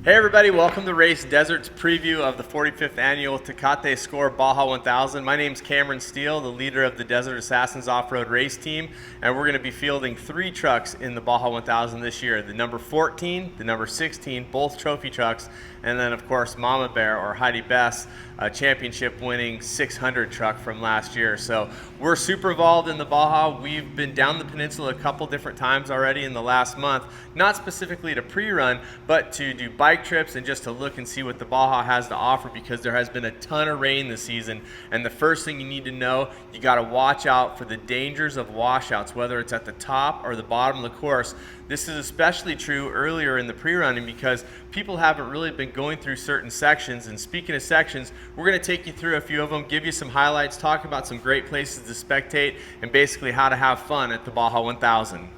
Hey everybody, welcome to Race Desert's preview of the 45th annual Tecate Score Baja 1000. My name's Cameron Steele, the leader of the Desert Assassins off-road race team, and we're going to be fielding 3 trucks in the Baja 1000 this year. The number 14, the number 16, both trophy trucks, and then of course Mama Bear or Heidi Best, a championship winning 600 truck from last year. So we're super involved in the Baja. We've been down the peninsula a couple different times already in the last month, not specifically to pre-run, but to do bike trips and just to look and see what the Baja has to offer, because there has been a ton of rain this season. And the first thing you need to know, you got to watch out for the dangers of washouts, whether it's at the top or the bottom of the course. This is especially true earlier in the pre-running because people haven't really been going through certain sections. And speaking of sections, we're going to take you through a few of them, give you some highlights, talk about some great places to spectate, and basically how to have fun at the Baja 1000.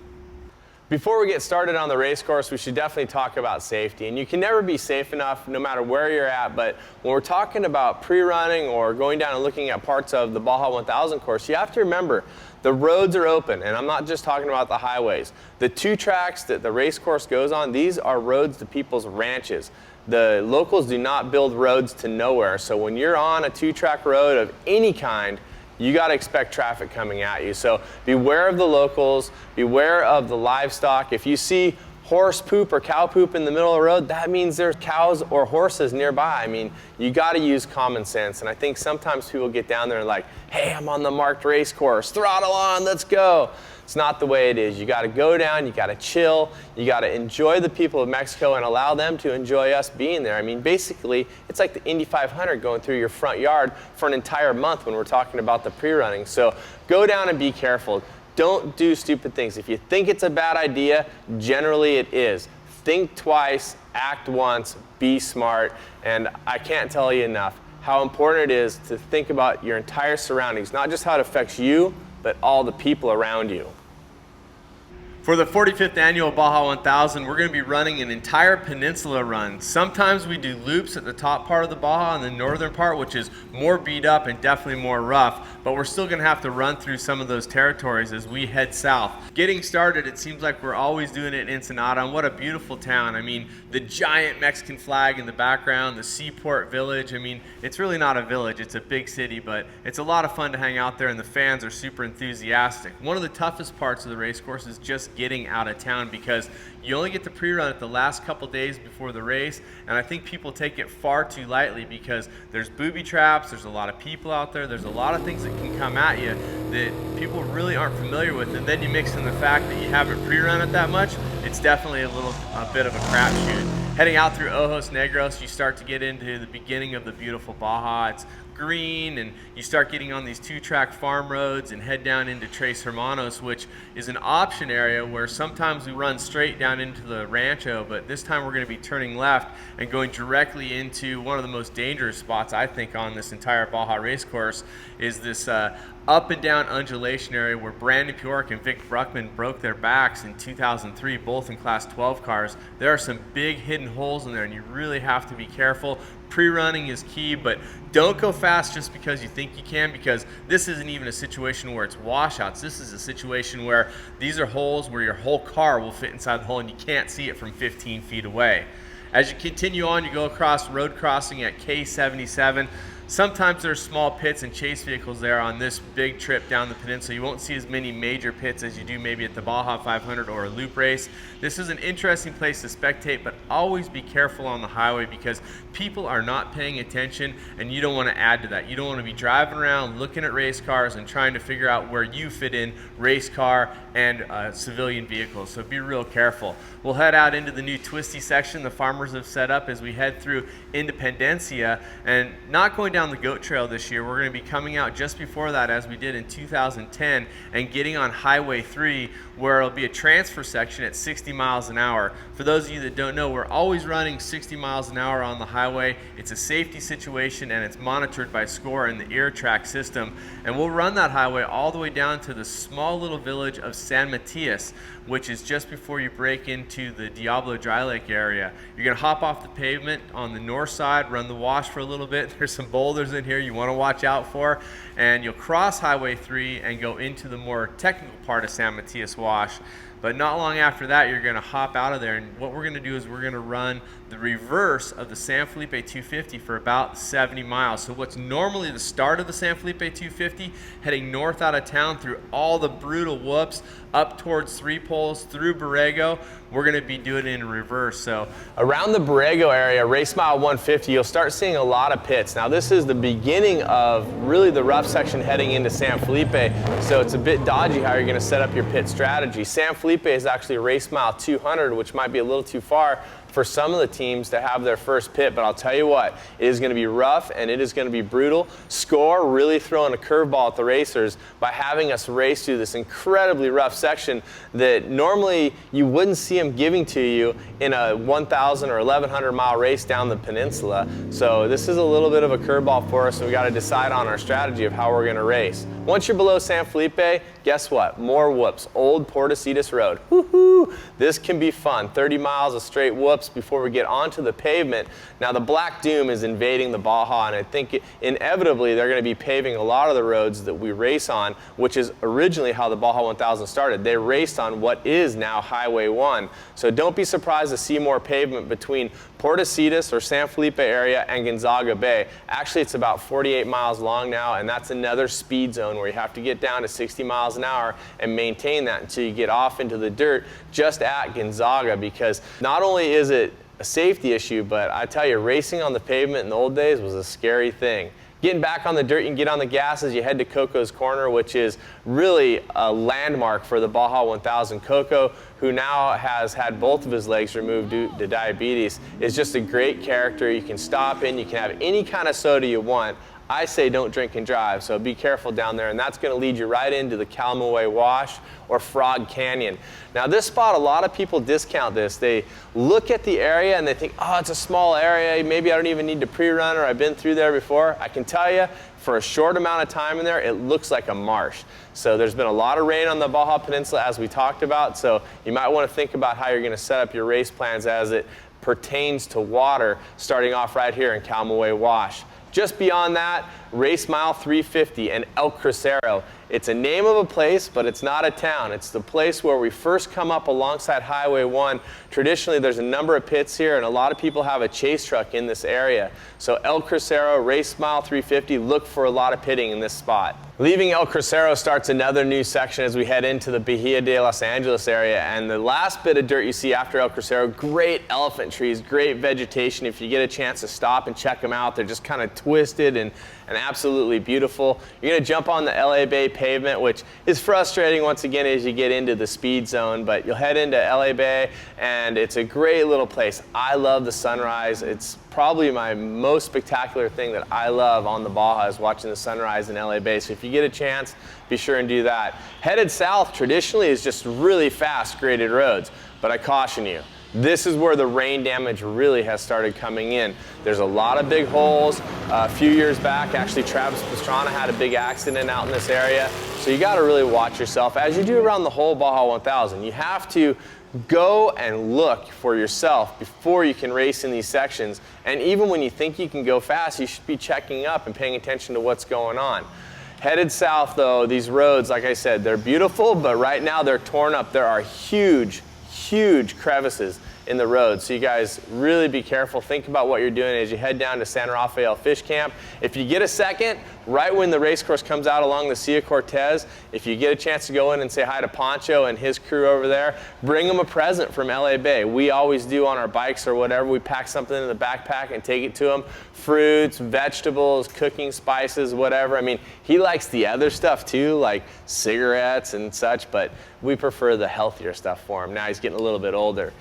Before we get started on the race course, we should definitely talk about safety. And you can never be safe enough no matter where you're at, but when we're talking about pre-running or going down and looking at parts of the Baja 1000 course, you have to remember the roads are open, and I'm not just talking about the highways. The 2 tracks that the race course goes on, these are roads to people's ranches. The locals do not build roads to nowhere, so when you're on a 2-track road of any kind, you got to expect traffic coming at you. So beware of the locals, beware of the livestock. If you see horse poop or cow poop in the middle of the road, that means there's cows or horses nearby. I mean, you got to use common sense. And I think sometimes people get down there and like, hey, I'm on the marked race course, throttle on, let's go. It's not the way it is. You got to go down, you got to chill, you got to enjoy the people of Mexico and allow them to enjoy us being there. I mean, basically, it's like the Indy 500 going through your front yard for an entire month when we're talking about the pre-running. So go down and be careful. Don't do stupid things. If you think it's a bad idea, generally it is. Think twice, act once, be smart, and I can't tell you enough how important it is to think about your entire surroundings, not just how it affects you, but all the people around you. For the 45th annual Baja 1000, we're going to be running an entire peninsula run. Sometimes we do loops at the top part of the Baja and the northern part, which is more beat up and definitely more rough, but we're still going to have to run through some of those territories as we head south. Getting started, it seems like we're always doing it in Ensenada, and what a beautiful town. I mean, the giant Mexican flag in the background, the seaport village. I mean, it's really not a village, it's a big city, but it's a lot of fun to hang out there, and the fans are super enthusiastic. One of the toughest parts of the race course is just getting out of town, because you only get to pre-run it the last couple days before the race, and I think people take it far too lightly because there's booby traps, there's a lot of people out there, there's a lot of things that can come at you that people really aren't familiar with, and then you mix in the fact that you haven't pre-run it that much, it's definitely a bit of a crapshoot. Heading out through Ojos Negros, you start to get into the beginning of the beautiful Baja. It's green, and you start getting on these 2-track farm roads and head down into Tres Hermanos, which is an option area where sometimes we run straight down into the rancho, but this time we're going to be turning left and going directly into one of the most dangerous spots, I think, on this entire Baja race course, is this up and down undulation area where Brandon Pjork and Vic Bruckman broke their backs in 2003, both in Class 12 cars. There are some big hidden holes in there, and you really have to be careful. Pre-running is key, but don't go fast just because you think you can, because this isn't even a situation where it's washouts. This is a situation where these are holes where your whole car will fit inside the hole and you can't see it from 15 feet away. As you continue on, you go across road crossing at K77. Sometimes there's small pits and chase vehicles there on this big trip down the peninsula. You won't see as many major pits as you do maybe at the Baja 500 or a loop race. This is an interesting place to spectate, but always be careful on the highway because people are not paying attention, and you don't want to add to that. You don't want to be driving around looking at race cars and trying to figure out where you fit in race car and civilian vehicles, so be real careful. We'll head out into the new twisty section the farmers have set up as we head through Independencia, and not going down the goat trail this year. We're going to be coming out just before that, as we did in 2010, and getting on Highway 3, where it'll be a transfer section at 60 miles an hour. For those of you that don't know, we're always running 60 miles an hour on the highway. It's a safety situation, and it's monitored by SCORE and the ear track system. And we'll run that highway all the way down to the small little village of San Matias, which is just before you break into the Diablo Dry Lake area. You're going to hop off the pavement on the north side, run the wash for a little bit. There's some boulders in here you want to watch out for, and you'll cross Highway 3 and go into the more technical part of San Matias Wash. But not long after that, you're going to hop out of there, and what we're going to do is we're going to run the reverse of the San Felipe 250 for about 70 miles. So what's normally the start of the San Felipe 250, heading north out of town through all the brutal whoops, up towards Three Poles, through Borrego, we're going to be doing it in reverse. So around the Borrego area, race mile 150, you'll start seeing a lot of pits. Now this is the beginning of really the rough section heading into San Felipe, so it's a bit dodgy how you're going to set up your pit strategy. San Felipe is actually race mile 200, which might be a little too far for some of the teams to have their first pit, but I'll tell you what, it is going to be rough and it is going to be brutal. Score really throwing a curveball at the racers by having us race through this incredibly rough section that normally you wouldn't see them giving to you in a 1,000 or 1,100 mile race down the peninsula. So this is a little bit of a curveball for us, and we got to decide on our strategy of how we're going to race. Once you're below San Felipe, guess what? More whoops. Old Purisima Road. Woohoo! This can be fun. 30 miles of straight whoops before we get onto the pavement. Now the Black Doom is invading the Baja, and I think inevitably they're going to be paving a lot of the roads that we race on, which is originally how the Baja 1000 started. They raced on what is now Highway 1. So don't be surprised to see more pavement between Purisima or San Felipe area and Gonzaga Bay. Actually, it's about 48 miles long now, and that's another speed zone where you have to get down to 60 miles an hour and maintain that until you get off into the dirt just at Gonzaga, because not only is it a safety issue, but I tell you, racing on the pavement in the old days was a scary thing. Getting back on the dirt, you can get on the gas as you head to Coco's Corner, which is really a landmark for the Baja 1000. Coco, who now has had both of his legs removed due to diabetes, is just a great character. You can stop in, you can have any kind of soda you want. I say don't drink and drive, so be careful down there, and that's going to lead you right into the Calamaway Wash or Frog Canyon. Now this spot, a lot of people discount this. They look at the area and they think, oh, it's a small area, maybe I don't even need to pre-run, or I've been through there before. I can tell you, for a short amount of time in there, it looks like a marsh. So there's been a lot of rain on the Baja Peninsula, as we talked about, so you might want to think about how you're going to set up your race plans as it pertains to water, starting off right here in Calamaway Wash. Just beyond that, race mile 350 and El Crucero. It's a name of a place, but it's not a town. It's the place where we first come up alongside Highway 1. Traditionally, there's a number of pits here, and a lot of people have a chase truck in this area. So El Crucero, race mile 350, look for a lot of pitting in this spot. Leaving El Crucero starts another new section as we head into the Bahia de Los Angeles area, and the last bit of dirt you see after El Crucero, great elephant trees, great vegetation. If you get a chance to stop and check them out, they're just kind of twisted and absolutely beautiful. You're going to jump on the LA Bay pavement, which is frustrating once again as you get into the speed zone, but you'll head into LA Bay, and it's a great little place. I love the sunrise. It's probably my most spectacular thing that I love on the Baja is watching the sunrise in LA Bay. So if you get a chance, be sure and do that. Headed south traditionally is just really fast graded roads, but I caution you, this is where the rain damage really has started coming in. There's a lot of big holes. A few years back, actually Travis Pastrana had a big accident out in this area. So you got to really watch yourself, as you do around the whole Baja 1000. You have to go and look for yourself before you can race in these sections. And even when you think you can go fast, you should be checking up and paying attention to what's going on. Headed south though, these roads, like I said, they're beautiful, but right now they're torn up. There are huge crevices in the road. So you guys really be careful. Think about what you're doing as you head down to San Rafael Fish Camp. If you get a second, right when the race course comes out along the Cia Cortez, if you get a chance to go in and say hi to Poncho and his crew over there, bring them a present from LA Bay. We always do on our bikes or whatever. We pack something in the backpack and take it to him. Fruits, vegetables, cooking spices, whatever. I mean, he likes the other stuff too, like cigarettes and such, but we prefer the healthier stuff for him. Now he's getting a little bit older.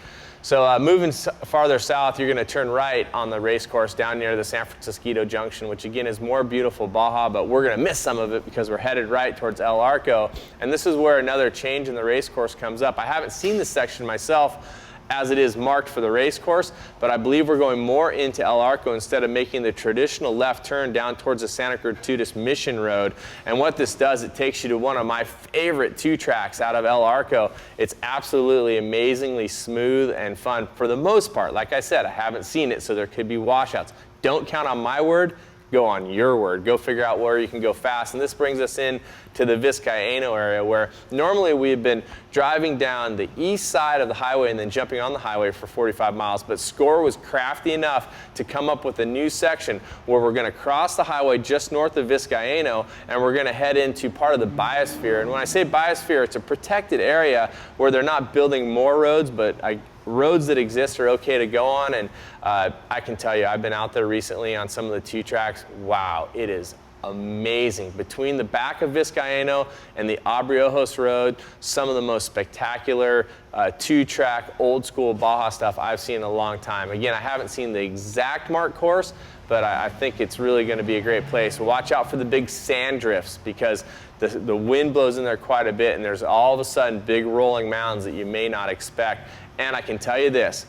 So moving farther south, you're going to turn right on the race course down near the San Francisco Junction, which again is more beautiful Baja, but we're going to miss some of it because we're headed right towards Elarco. And this is where another change in the race course comes up. I haven't seen this section myself as it is marked for the race course, but I believe we're going more into Elarco instead of making the traditional left turn down towards the Santa Gertrudis Mission Road. And what this does, it takes you to one of my favorite two tracks out of Elarco. It's absolutely amazingly smooth and fun for the most part. Like I said, I haven't seen it, so there could be washouts. Don't count on my word, go on your word. Go figure out where you can go fast. And this brings us in to the Vizcaíno area, where normally we've been driving down the east side of the highway and then jumping on the highway for 45 miles. But SCORE was crafty enough to come up with a new section where we're going to cross the highway just north of Vizcaíno, and we're going to head into part of the biosphere. And when I say biosphere, it's a protected area where they're not building more roads, but roads that exist are okay to go on. And I can tell you, I've been out there recently on some of the 2-tracks. Wow, it is amazing. Between the back of Vizcaíno and the Abriojos Road, some of the most spectacular 2-track old school Baja stuff I've seen in a long time. Again, I haven't seen the exact mark course, but I think it's really going to be a great place. Watch out for the big sand drifts, because the wind blows in there quite a bit, and there's all of a sudden big rolling mounds that you may not expect. And I can tell you this,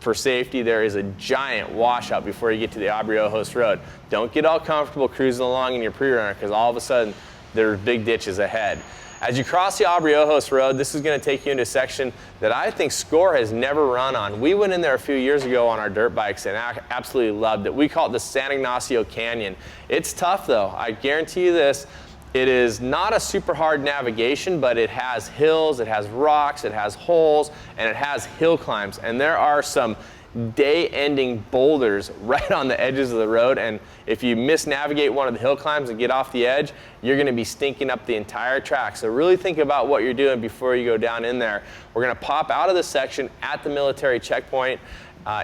for safety, there is a giant washout before you get to the Abriojos Road. Don't get all comfortable cruising along in your pre-runner, because all of a sudden there's big ditches ahead. As you cross the Abriojos Road, this is going to take you into a section that I think SCORE has never run on. We went in there a few years ago on our dirt bikes and I absolutely loved it. We call it the San Ignacio Canyon. It's tough though, I guarantee you this. It is not a super hard navigation, but it has hills, it has rocks, it has holes, and it has hill climbs. And there are some day-ending boulders right on the edges of the road, and if you misnavigate one of the hill climbs and get off the edge, you're going to be stinking up the entire track. So really think about what you're doing before you go down in there. We're going to pop out of this section at the military checkpoint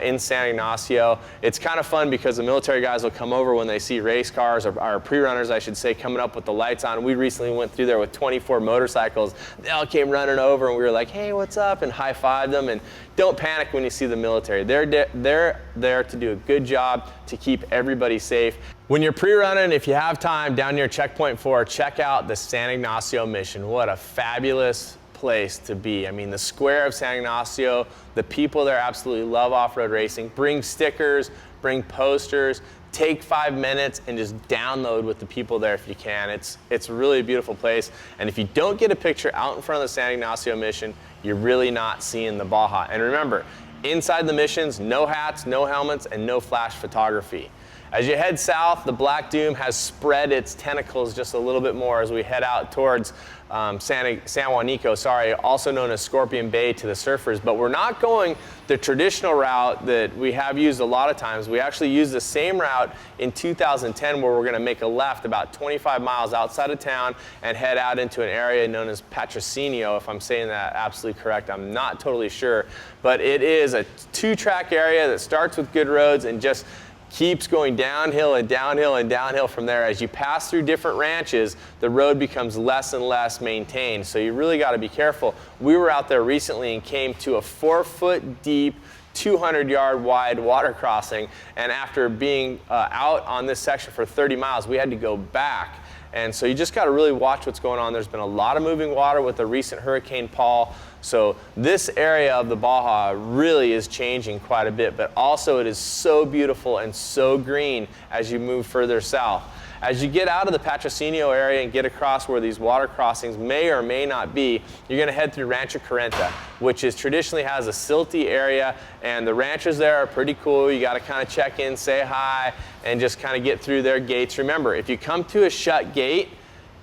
in San Ignacio. It's kind of fun because the military guys will come over when they see race cars, or pre-runners I should say, coming up with the lights on. We recently went through there with 24 motorcycles. They all came running over and we were like, hey, what's up? And high-fived them. And don't panic when you see the military. They're there to do a good job to keep everybody safe. When you're pre-running, if you have time, down near checkpoint 4, check out the San Ignacio Mission. What a fabulous place to be. I mean, the square of San Ignacio, the people there absolutely love off-road racing. Bring stickers, bring posters, take 5 minutes and just download with the people there if you can. It's really a beautiful place. And if you don't get a picture out in front of the San Ignacio Mission, you're really not seeing the Baja. And remember, inside the missions, no hats, no helmets, and no flash photography. As you head south, the Black Doom has spread its tentacles just a little bit more as we head out towards San Juanico, also known as Scorpion Bay to the surfers. But we're not going the traditional route that we have used a lot of times. We actually used the same route in 2010 where we're going to make a left about 25 miles outside of town and head out into an area known as Patrocinio, if I'm saying that absolutely correct. I'm not totally sure. But it is a 2-track area that starts with good roads and just keeps going downhill and downhill and downhill from there. As you pass through different ranches, the road becomes less and less maintained. So you really got to be careful. We were out there recently and came to a 4-foot deep, 200-yard wide water crossing. And after being out on this section for 30 miles, we had to go back. And so you just got to really watch what's going on. There's been a lot of moving water with the recent Hurricane Paul. So this area of the Baja really is changing quite a bit, but also it is so beautiful and so green as you move further south. As you get out of the Patrocinio area and get across where these water crossings may or may not be, you're going to head through Rancho Correnta, which traditionally has a silty area, and the ranchers there are pretty cool. You got to kind of check in, say hi, and just kind of get through their gates. Remember, if you come to a shut gate,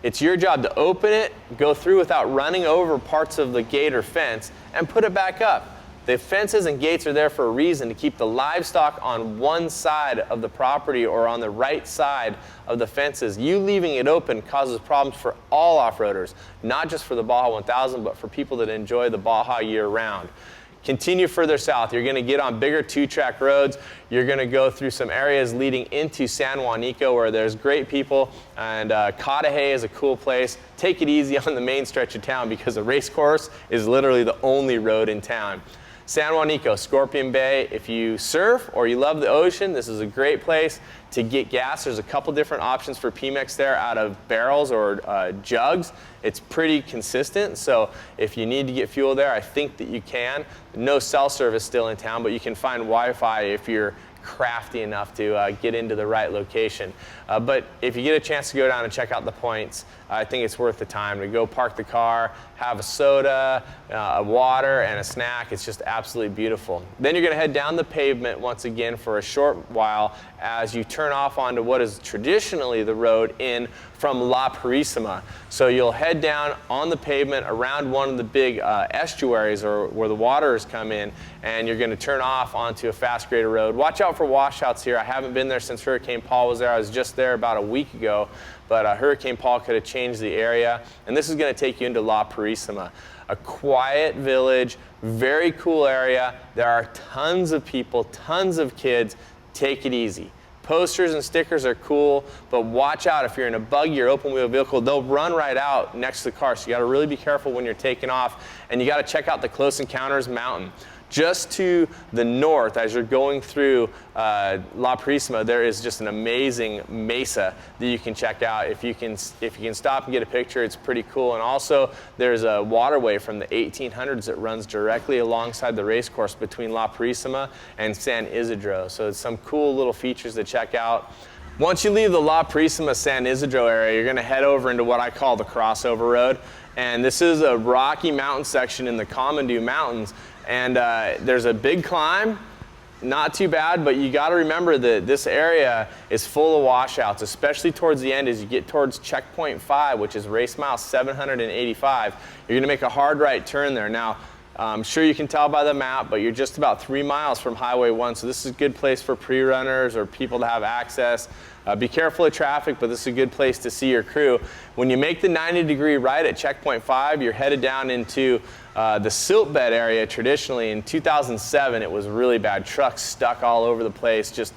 it's your job to open it, go through without running over parts of the gate or fence, and put it back up. The fences and gates are there for a reason, to keep the livestock on one side of the property or on the right side of the fences. You leaving it open causes problems for all off-roaders, not just for the Baja 1000, but for people that enjoy the Baja year-round. Continue further south. You're going to get on bigger 2-track roads. You're going to go through some areas leading into San Juanico where there's great people, and Cudahy is a cool place. Take it easy on the main stretch of town because the race course is literally the only road in town. San Juanico, Scorpion Bay. If you surf or you love the ocean, this is a great place to get gas. There's a couple different options for Pemex there out of barrels or jugs. It's pretty consistent, so if you need to get fuel there, I think that you can. No cell service still in town, but you can find Wi-Fi if you're crafty enough to get into the right location. But if you get a chance to go down and check out the points, I think it's worth the time to go park the car, have a soda, a water, and a snack. It's just absolutely beautiful. Then you're going to head down the pavement once again for a short while as you turn off onto what is traditionally the road in from La Purisima. So you'll head down on the pavement around one of the big estuaries, or where the waters come in, and you're going to turn off onto a fast grader road. Watch out for washouts here. I haven't been there since Hurricane Paul was there. I was just there about a week ago, but Hurricane Paul could have changed the area. And this is going to take you into La Purisima, a quiet village, very cool area. There are tons of people, tons of kids. Take it easy. Posters and stickers are cool, but watch out if you're in a buggy or open wheel vehicle, they'll run right out next to the car. So you gotta really be careful when you're taking off, and you gotta check out the Close Encounters Mountain. Just to the north, as you're going through La Purisima, there is just an amazing mesa that you can check out. If you can stop and get a picture, it's pretty cool. And also, there's a waterway from the 1800s that runs directly alongside the race course between La Purisima and San Isidro. So it's some cool little features to check out. Once you leave the La Purisima San Isidro area, you're going to head over into what I call the crossover road. And this is a rocky mountain section in the Commandeau Mountains. And there's a big climb, not too bad, but you got to remember that this area is full of washouts, especially towards the end as you get towards checkpoint 5, which is race mile 785. You're going to make a hard right turn there. Now, I'm sure you can tell by the map, but you're just about 3 miles from Highway 1, so this is a good place for pre-runners or people to have access. Be careful of traffic, but this is a good place to see your crew. When you make the 90-degree right at checkpoint 5, you're headed down into the silt bed area. Traditionally, in 2007, it was really bad. Trucks stuck all over the place, just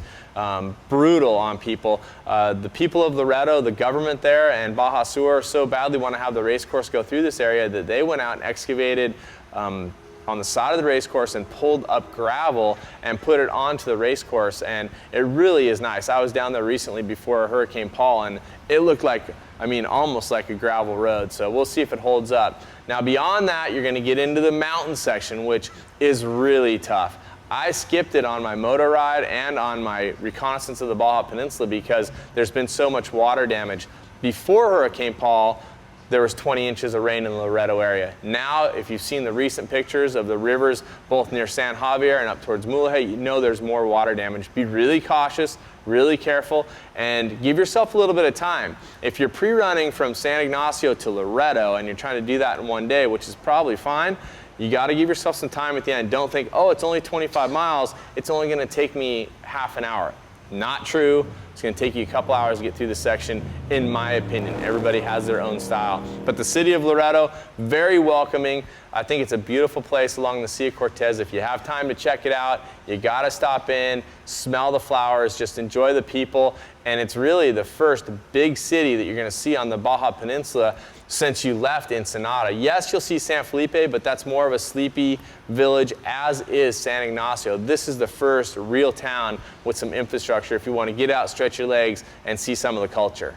brutal on people. The people of Loreto, the government there, and Baja Sur so badly want to have the race course go through this area that they went out and excavated on the side of the race course and pulled up gravel and put it onto the race course, and it really is nice. I was down there recently before Hurricane Paul, and it looked like, I mean, almost like a gravel road, so we'll see if it holds up. Now beyond that, you're gonna get into the mountain section, which is really tough. I skipped it on my motor ride and on my reconnaissance of the Baja Peninsula because there's been so much water damage. Before Hurricane Paul, there was 20 inches of rain in the Loreto area. Now, if you've seen the recent pictures of the rivers, both near San Javier and up towards Mulegé, you know there's more water damage. Be really cautious, really careful, and give yourself a little bit of time. If you're pre-running from San Ignacio to Loreto and you're trying to do that in one day, which is probably fine, you gotta give yourself some time at the end. Don't think, oh, it's only 25 miles, it's only gonna take me half an hour. Not true. It's going to take you a couple hours to get through this section, in my opinion. Everybody has their own style. But the city of Loreto, very welcoming. I think it's a beautiful place along the Sea of Cortez. If you have time to check it out, you got to stop in, smell the flowers, just enjoy the people. And it's really the first big city that you're going to see on the Baja Peninsula since you left Ensenada. Yes, you'll see San Felipe, but that's more of a sleepy village, as is San Ignacio. This is the first real town with some infrastructure if you want to get out, stretch your legs, and see some of the culture.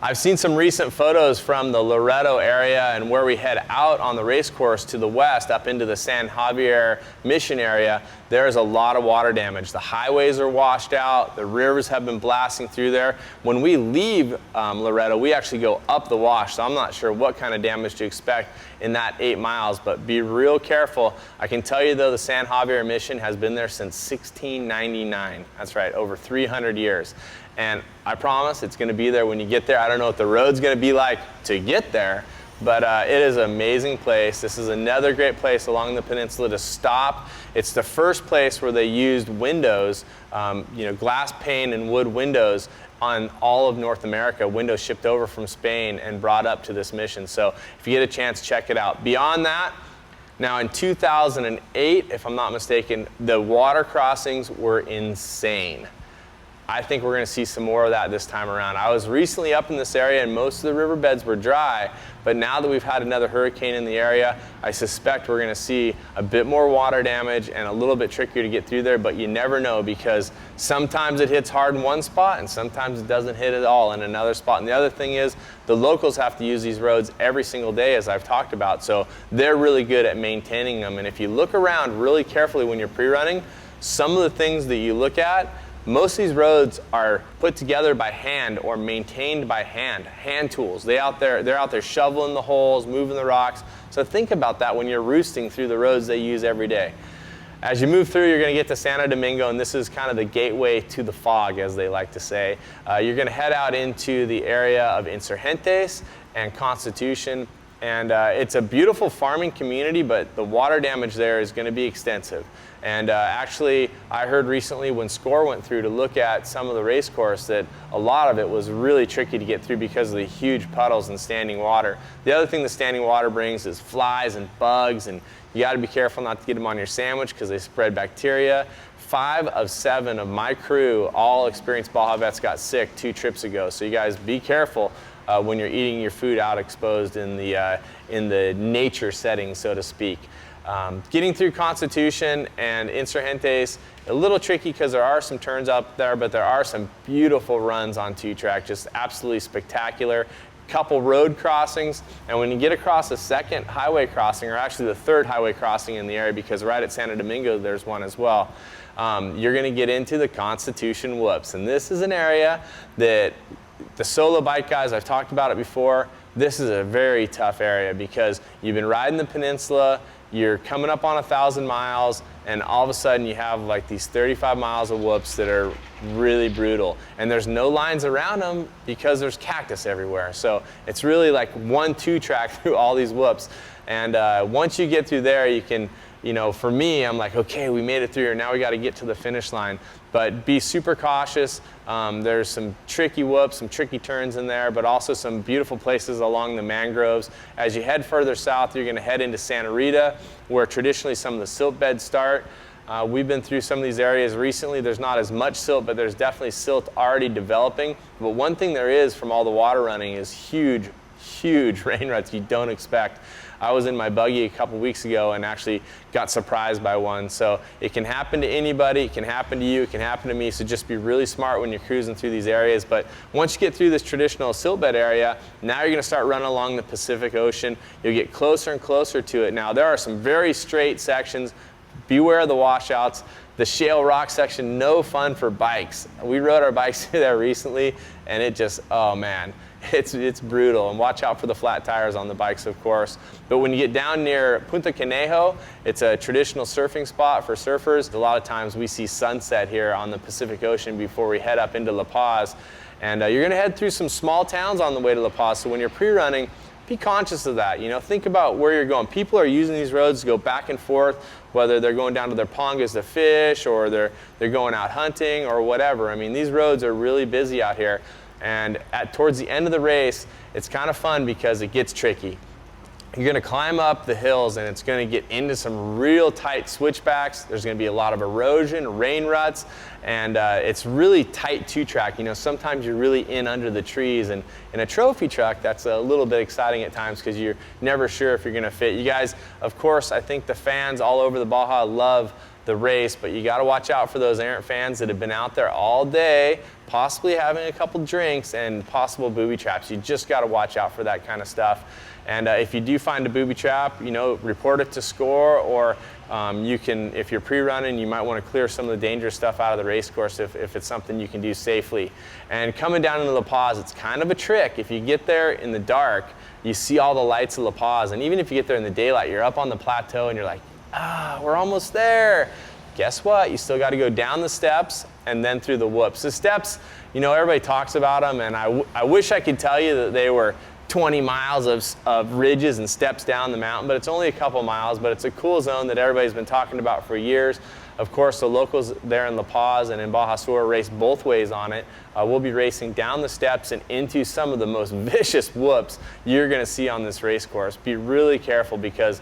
I've seen some recent photos from the Loreto area and where we head out on the race course to the west up into the San Javier mission area. There's a lot of water damage. The highways are washed out. The rivers have been blasting through there. When we leave Loreto, we actually go up the wash, so I'm not sure what kind of damage to expect in that 8 miles, but be real careful. I can tell you though, the San Javier mission has been there since 1699. That's right, over 300 years. And I promise it's going to be there when you get there. I don't know what the road's going to be like to get there, but it is an amazing place. This is another great place along the peninsula to stop. It's the first place where they used windows, glass pane and wood windows on all of North America, windows shipped over from Spain and brought up to this mission. So if you get a chance, check it out. Beyond that, now in 2008, if I'm not mistaken, the water crossings were insane. I think we're going to see some more of that this time around. I was recently up in this area and most of the riverbeds were dry, but now that we've had another hurricane in the area, I suspect we're going to see a bit more water damage and a little bit trickier to get through there, but you never know because sometimes it hits hard in one spot and sometimes it doesn't hit at all in another spot. And the other thing is the locals have to use these roads every single day, as I've talked about, so they're really good at maintaining them. And if you look around really carefully when you're pre-running, some of the things that you look at Most of these roads are put together by hand or maintained by hand tools. They're out there shoveling the holes, moving the rocks. So think about that when you're roosting through the roads they use every day. As you move through, you're going to get to Santo Domingo, and this is kind of the gateway to the fog, as they like to say. You're going to head out into the area of Insurgentes and Constitution, and it's a beautiful farming community, but the water damage there is going to be extensive. And actually, I heard recently when SCORE went through to look at some of the race course that a lot of it was really tricky to get through because of the huge puddles and standing water. The other thing the standing water brings is flies and bugs, and you got to be careful not to get them on your sandwich because they spread bacteria. 5 of 7 of my crew, all experienced Baja vets, got sick 2 trips ago. So you guys be careful when you're eating your food out exposed in the nature setting, so to speak. Getting through Constitution and Insurgentes, a little tricky because there are some turns up there, but there are some beautiful runs on 2-track, just absolutely spectacular. Couple road crossings, and when you get across a second highway crossing, or actually the 3rd highway crossing in the area, because right at Santo Domingo there's one as well, you're going to get into the Constitution whoops. And this is an area that the solo bike guys, I've talked about it before, this is a very tough area because you've been riding the peninsula, you're coming up on 1,000 miles, and all of a sudden you have like these 35 miles of whoops that are really brutal. And there's no lines around them because there's cactus everywhere. So it's really like 1-2 track through all these whoops. And once you get through there, you can, for me, I'm like, okay, we made it through here. Now we got to get to the finish line. But be super cautious. There's some tricky whoops, some tricky turns in there, but also some beautiful places along the mangroves. As you head further south, you're going to head into Santa Rita, where traditionally some of the silt beds start. We've been through some of these areas recently. There's not as much silt, but there's definitely silt already developing. But one thing there is from all the water running is huge rain ruts you don't expect. I was in my buggy a couple weeks ago and actually got surprised by one. So it can happen to anybody, it can happen to you, it can happen to me, so just be really smart when you're cruising through these areas. But once you get through this traditional silt bed area, now you're going to start running along the Pacific Ocean. You'll get closer and closer to it. Now there are some very straight sections. Beware of the washouts. The shale rock section, no fun for bikes. We rode our bikes through there recently, and it just, oh man, it's brutal. And watch out for the flat tires on the bikes, of course. But when you get down near Punta Conejo, it's a traditional surfing spot for surfers. A lot of times we see sunset here on the Pacific Ocean before we head up into La Paz. And you're going to head through some small towns on the way to La Paz, so when you're pre-running, be conscious of that. Think about where you're going. People are using these roads to go back and forth, whether they're going down to their pongas to fish, or they're going out hunting, or whatever. I mean, these roads are really busy out here. And towards the end of the race, it's kind of fun because it gets tricky. You're going to climb up the hills, and it's going to get into some real tight switchbacks. There's going to be a lot of erosion, rain ruts, and it's really tight 2-track. Sometimes you're really in under the trees, and in a trophy truck, that's a little bit exciting at times because you're never sure if you're going to fit. You guys, of course, I think the fans all over the Baja love the race, but you got to watch out for those errant fans that have been out there all day, possibly having a couple drinks and possible booby traps. You just got to watch out for that kind of stuff. And if you do find a booby trap, report it to SCORE, or you can, if you're pre-running, you might want to clear some of the dangerous stuff out of the race course if it's something you can do safely. And coming down into La Paz, it's kind of a trick. If you get there in the dark, you see all the lights of La Paz, and even if you get there in the daylight, you're up on the plateau and you're like, we're almost there. Guess what? You still got to go down the steps and then through the whoops. The steps, everybody talks about them, and I wish I could tell you that they were 20 miles of ridges and steps down the mountain, but it's only a couple miles. But it's a cool zone that everybody's been talking about for years. Of course, the locals there in La Paz and in Baja Sur race both ways on it. We'll be racing down the steps and into some of the most vicious whoops you're going to see on this race course. Be really careful because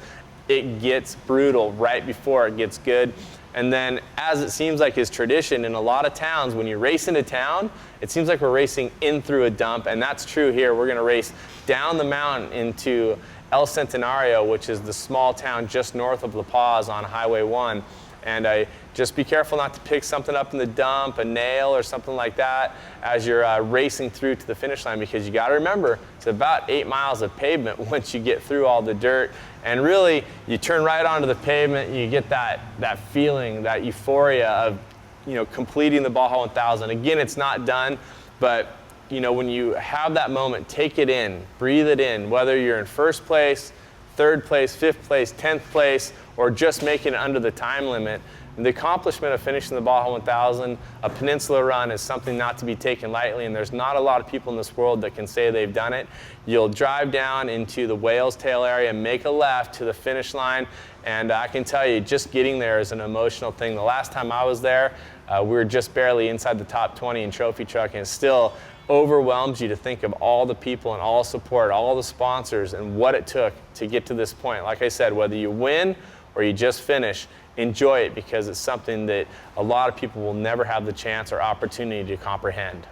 it gets brutal right before it gets good. And then, as it seems like is tradition in a lot of towns, when you race into town, it seems like we're racing in through a dump, and that's true here. We're going to race down the mountain into El Centenario, which is the small town just north of La Paz on Highway 1. And just be careful not to pick something up in the dump, a nail or something like that, as you're racing through to the finish line, because you got to remember, it's about 8 miles of pavement once you get through all the dirt. And really, you turn right onto the pavement, you get that feeling, that euphoria of completing the Baja 1000. Again, it's not done, but when you have that moment, take it in, breathe it in, whether you're in first place, third place, fifth place, 10th place, or just making it under the time limit. And the accomplishment of finishing the Baja 1000, a peninsula run, is something not to be taken lightly, and there's not a lot of people in this world that can say they've done it. You'll drive down into the Whale's Tail area, make a left to the finish line, and I can tell you, just getting there is an emotional thing. The last time I was there, we were just barely inside the top 20 in trophy truck, and it still overwhelms you to think of all the people and all support, all the sponsors, and what it took to get to this point. Like I said, whether you win or you just finish, enjoy it, because it's something that a lot of people will never have the chance or opportunity to comprehend.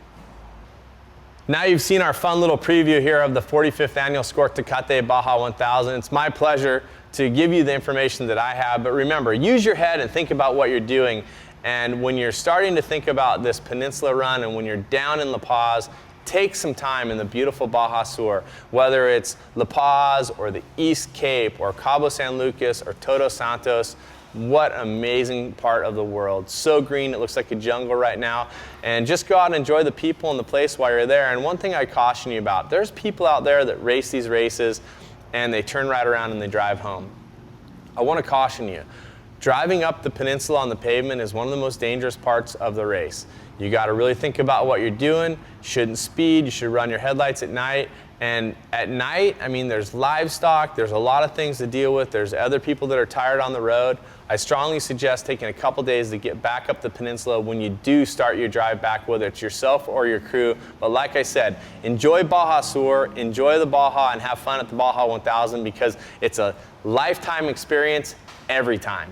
Now you've seen our fun little preview here of the 45th annual SCORE Tecate Baja 1000. It's my pleasure to give you the information that I have, but remember, use your head and think about what you're doing. And when you're starting to think about this peninsula run, and when you're down in La Paz, take some time in the beautiful Baja Sur, whether it's La Paz or the East Cape or Cabo San Lucas or Todos Santos. What an amazing part of the world. So green, it looks like a jungle right now. And just go out and enjoy the people and the place while you're there. And one thing I caution you about, there's people out there that race these races and they turn right around and they drive home. I want to caution you. Driving up the peninsula on the pavement is one of the most dangerous parts of the race. You got to really think about what you're doing. You shouldn't speed. You should run your headlights at night. And at night, I mean, there's livestock. There's a lot of things to deal with. There's other people that are tired on the road. I strongly suggest taking a couple days to get back up the peninsula when you do start your drive back, whether it's yourself or your crew. But like I said, enjoy Baja Sur, enjoy the Baja, and have fun at the Baja 1000, because it's a lifetime experience every time.